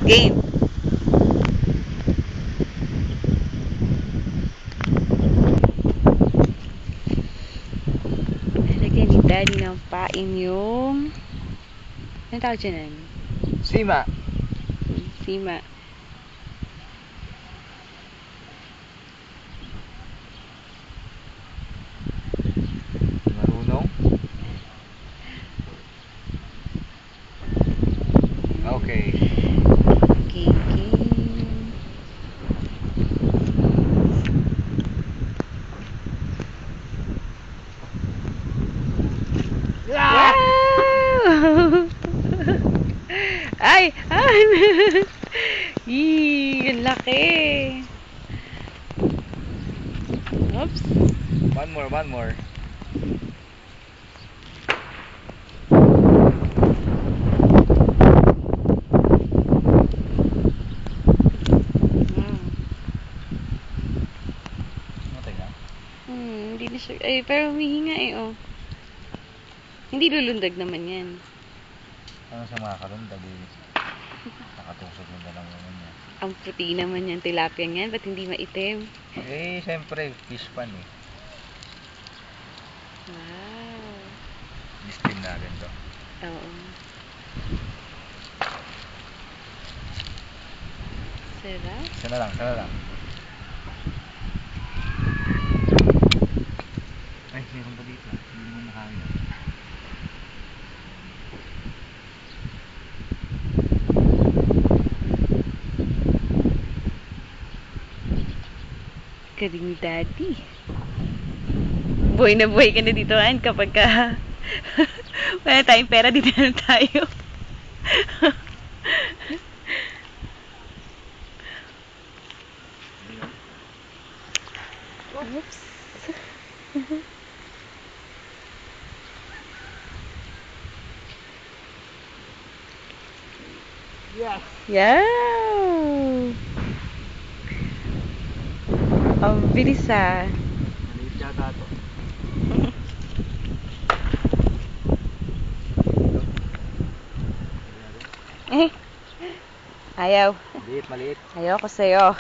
Game. Lagyan ni Daddy ng pain yung... Ano tawag dyan? Sima. Sima. Marunong. Okay. Okay. Ah! Wow! Ay! Ay! Yee! Ang laki! Oops! One more, one more. Matay na? Hindi na siya... Ay, pero humihinga eh, oh. Hindi lulundag naman yan. Ano sa mga kalundag eh? Nakatusok yung dalawang naman niya. Ang puti naman yan, tilapia yan. Ba't hindi maitim? Eh, siyempre, fish pan eh. Wow! Steam natin to. Oo. Sarap. Isa na lang, isa na lang. Ay, meron pa dito. Hindi naman nakaya. Galing ni Daddy. Buhay na buhay ka na dito, Ann, kapag ka wala tayong pera, dito na tayo. Oops. Yes! Yeah! Ang bilis ah. Maliit yata to. Eh, ayaw. Maliit, maliit. Ayaw ko sa'yo.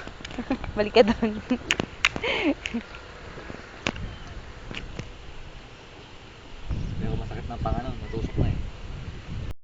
Balik ka doon. Pero masakit ng pangano.